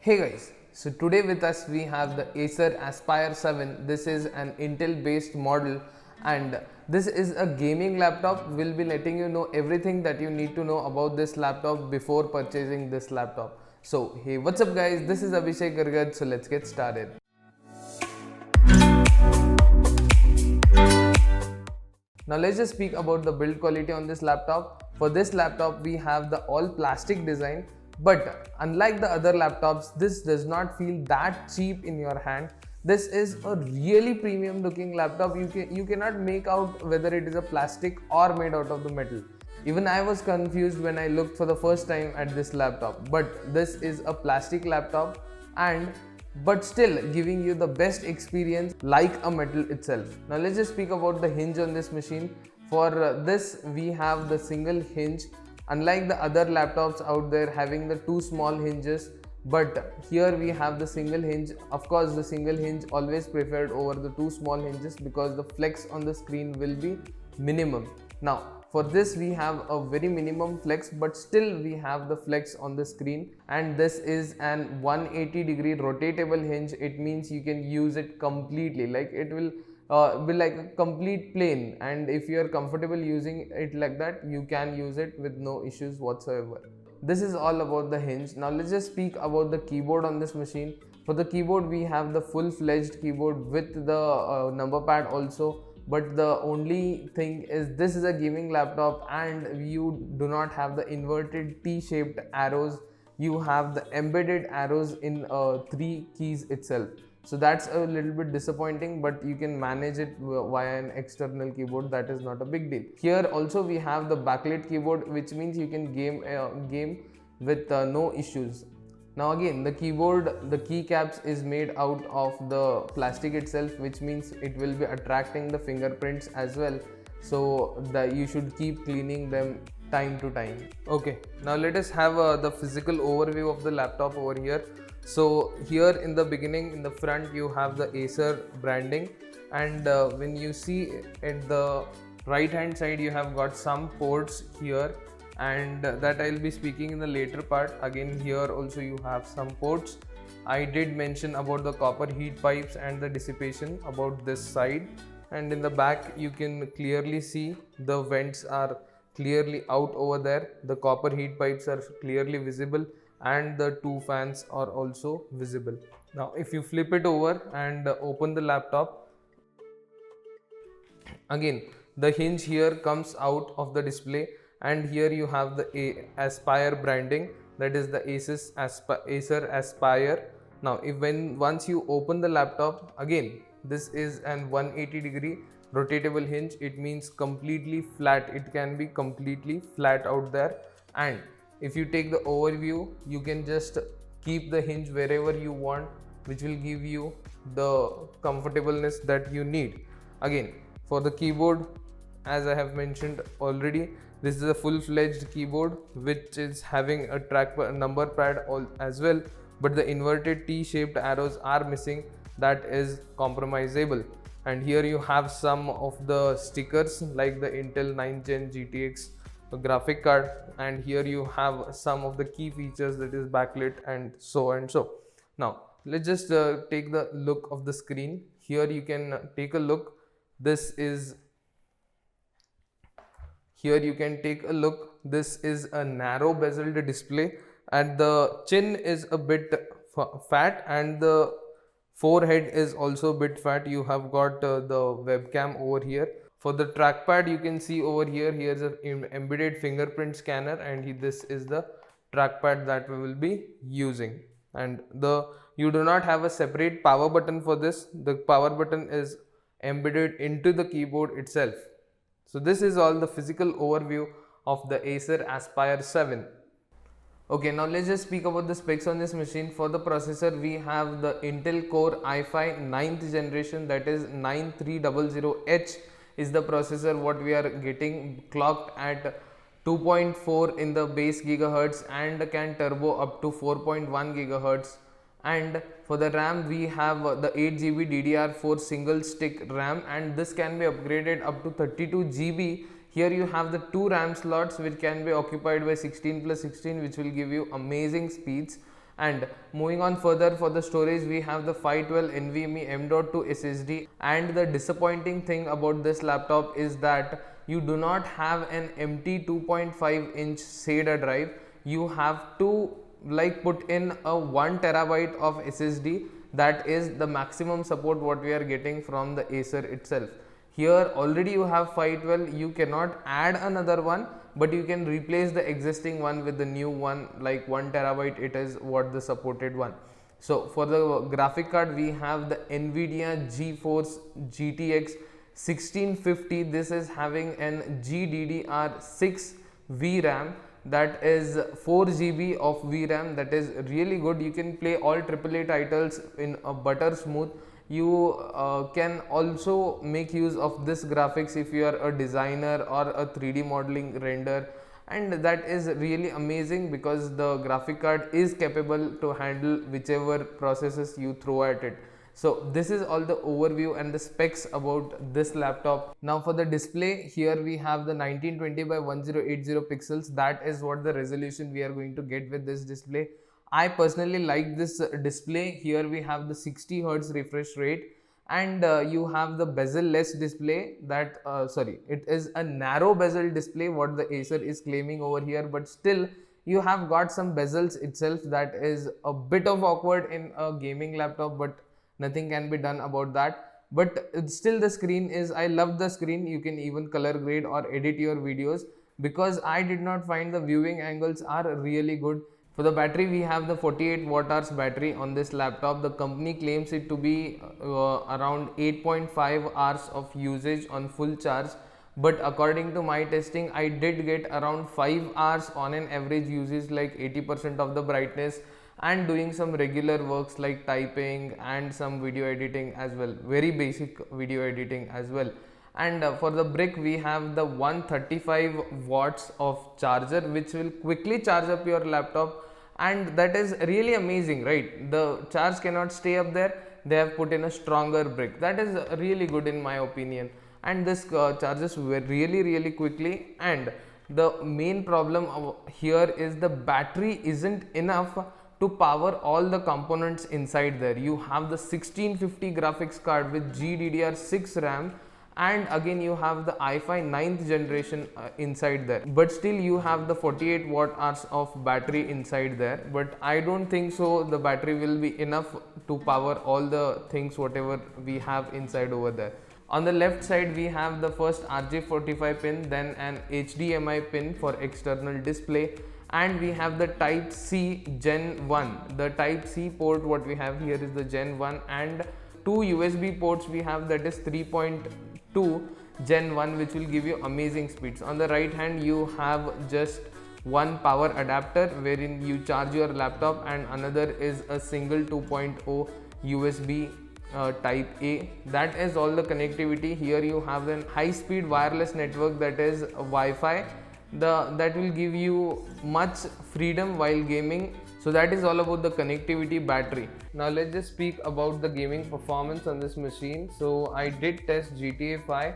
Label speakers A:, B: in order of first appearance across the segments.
A: Hey guys, so today with us we have the Acer Aspire 7. This is an Intel based model and this is a gaming laptop. We'll be letting you know everything that you need to know about this laptop before purchasing this laptop. So hey, what's up guys, this is Abhishek Garagad, so let's get started. Now let's just speak about the build quality on this laptop. For this laptop we have the all plastic design, but unlike the other laptops, this does not feel that cheap in your hand. This is a really premium looking laptop. You cannot make out whether it is a plastic or made out of the metal. Even I was confused when I looked for the first time at this laptop, but this is a plastic laptop but still giving you the best experience like a metal itself. Now let's just speak about the hinge on this machine. For this we have the single hinge. Unlike the other laptops out there having the two small hinges, but here we have the single hinge. Of course the single hinge always preferred over the two small hinges because the flex on the screen will be minimum. Now for this we have a very minimum flex, but still we have the flex on the screen, and this is an 180-degree rotatable hinge. It means you can use it completely, like it will be like a complete plane, and if you are comfortable using it like that, you can use it with no issues whatsoever. This is all about the hinge. Now let's just speak about the keyboard on this machine. For the keyboard we have the full-fledged keyboard with the number pad also, but the only thing is this is a gaming laptop and you do not have the inverted T-shaped arrows. You have the embedded arrows in 3 keys itself. So that's a little bit disappointing, but you can manage it via an external keyboard. That is not a big deal. Here also we have the backlit keyboard, which means you can game with no issues. Now again, the keyboard, the keycaps is made out of the plastic itself, which means it will be attracting the fingerprints as well. So you should keep cleaning them time to time. Okay, now let us have the physical overview of the laptop over here. So here in the beginning, in the front, you have the Acer branding, and when you see at the right hand side, you have got some ports here, and that I'll be speaking in the later part. Again, here also you have some ports. I did mention about the copper heat pipes and the dissipation about this side, and in the back you can clearly see the vents are clearly out over there. The copper heat pipes are clearly visible, and the 2 fans are also visible. Now if you flip it over and open the laptop, again the hinge here comes out of the display, and here you have the Aspire branding, that is the Acer Aspire. Now once you open the laptop, again this is an 180-degree rotatable hinge. It means completely flat. It can be completely flat out there, and if you take the overview, you can just keep the hinge wherever you want, which will give you the comfortableness that you need. Again, for the keyboard, as I have mentioned already, this is a full-fledged keyboard which is having a number pad as well, but the inverted T-shaped arrows are missing. That is compromisable. And here you have some of the stickers like the Intel 9th Gen GTX graphic card, and here you have some of the key features, that is backlit and so and so. Now let's just take the look of the screen. Here you can take a look. This is a narrow bezeled display, and the chin is a bit fat, and the forehead is also a bit fat. You have got the webcam over here. For the trackpad, you can see over here, here's an embedded fingerprint scanner, and this is the trackpad that we will be using. And you do not have a separate power button for this. The power button is embedded into the keyboard itself. So this is all the physical overview of the Acer Aspire 7. Okay, now let's just speak about the specs on this machine. For the processor, we have the Intel Core i5 9th generation, that is 9300H is the processor what we are getting, clocked at 2.4 in the base gigahertz and can turbo up to 4.1 gigahertz. And for the RAM, we have the 8GB DDR4 single stick RAM, and this can be upgraded up to 32GB. Here you have the 2 RAM slots which can be occupied by 16 plus 16, which will give you amazing speeds. And moving on further, for the storage we have the 512 NVMe M.2 SSD, and the disappointing thing about this laptop is that you do not have an empty 2.5 inch SATA drive. You have to like put in a 1 terabyte of SSD. That is the maximum support what we are getting from the Acer itself. Here already you have 512, you cannot add another one, but you can replace the existing one with the new one, like 1 terabyte, it is what the supported one. So for the graphic card we have the NVIDIA GeForce GTX 1650. This is having an GDDR6 VRAM, that is 4 GB of VRAM. That is really good. You can play all AAA titles in a butter smooth. You can also make use of this graphics if you are a designer or a 3D modeling render, and that is really amazing because the graphic card is capable to handle whichever processes you throw at it. So this is all the overview and the specs about this laptop. Now for the display, here we have the 1920 by 1080 pixels. That is what the resolution we are going to get with this display. I personally like this display. Here we have the 60 Hz refresh rate, and you have the bezel-less display. That it is a narrow bezel display what the Acer is claiming over here, but still you have got some bezels itself. That is a bit of awkward in a gaming laptop, but nothing can be done about that. But still the screen is, I love the screen. You can even color grade or edit your videos, because I did not find the viewing angles are really good. For the battery, we have the 48 watt hours battery on this laptop. The company claims it to be around 8.5 hours of usage on full charge, but according to my testing, I did get around 5 hours on an average usage, like 80% of the brightness, and doing some regular works like typing and some video editing as well, very basic video editing as well. And for the brick, we have the 135 watts of charger, which will quickly charge up your laptop, and that is really amazing, right? The charge cannot stay up there. They have put in a stronger brick. That is really good in my opinion, and this charges really quickly. And the main problem here is the battery isn't enough to power all the components inside there. You have the 1650 graphics card with GDDR6 RAM, and again you have the i5 9th generation inside there, but still you have the 48 watt hours of battery inside there. But I don't think so the battery will be enough to power all the things whatever we have inside over there. On the left side we have the first RJ45 pin, then an HDMI pin for external display, and we have the type C Gen 1. The type C port what we have here is the Gen 1, and two USB ports we have, that is 3.2 Gen 1, which will give you amazing speeds. On the right hand you have just one power adapter wherein you charge your laptop, and another is a single 2.0 USB type A. That is all the connectivity. Here you have a high speed wireless network, that is Wi-Fi. That will give you much freedom while gaming. So that is all about the connectivity. Battery. Now let's just speak about the gaming performance on this machine. So I did test GTA 5,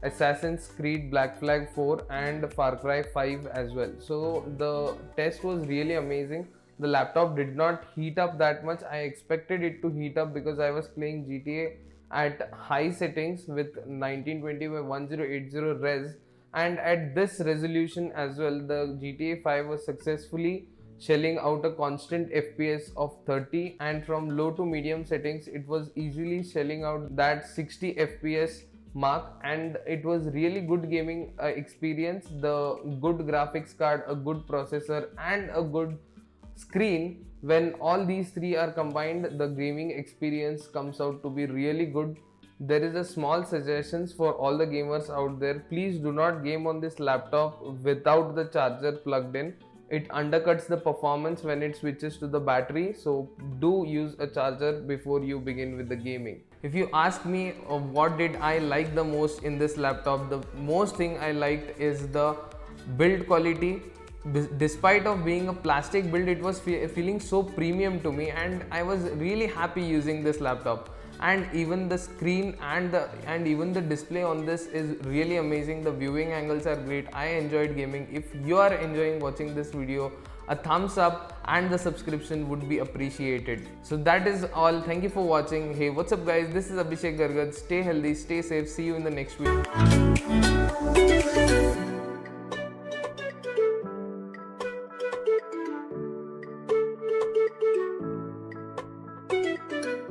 A: Assassin's Creed Black Flag 4 and Far Cry 5 as well. So the test was really amazing. The laptop did not heat up that much. I expected it to heat up because I was playing GTA at high settings with 1920 by 1080 res, and at this resolution as well. The GTA 5 was successfully shelling out a constant FPS of 30, and from low to medium settings it was easily shelling out that 60 FPS mark, and it was really good gaming experience. The good graphics card, a good processor and a good screen, when all these three are combined, the gaming experience comes out to be really good. There is a small suggestions for all the gamers out there. Please do not game on this laptop without the charger plugged in. It undercuts the performance when it switches to the battery, so do use a charger before you begin with the gaming. If you ask me what did I like the most in this laptop, the most thing I liked is the build quality. Despite of being a plastic build, it was feeling so premium to me, and I was really happy using this laptop. And even the screen and even the display on this is really amazing. The viewing angles are great. I enjoyed gaming. If you are enjoying watching this video, a thumbs up and the subscription would be appreciated. So that is all. Thank you for watching. Hey, what's up guys? This is Abhishek Garagad. Stay healthy, stay safe. See you in the next video.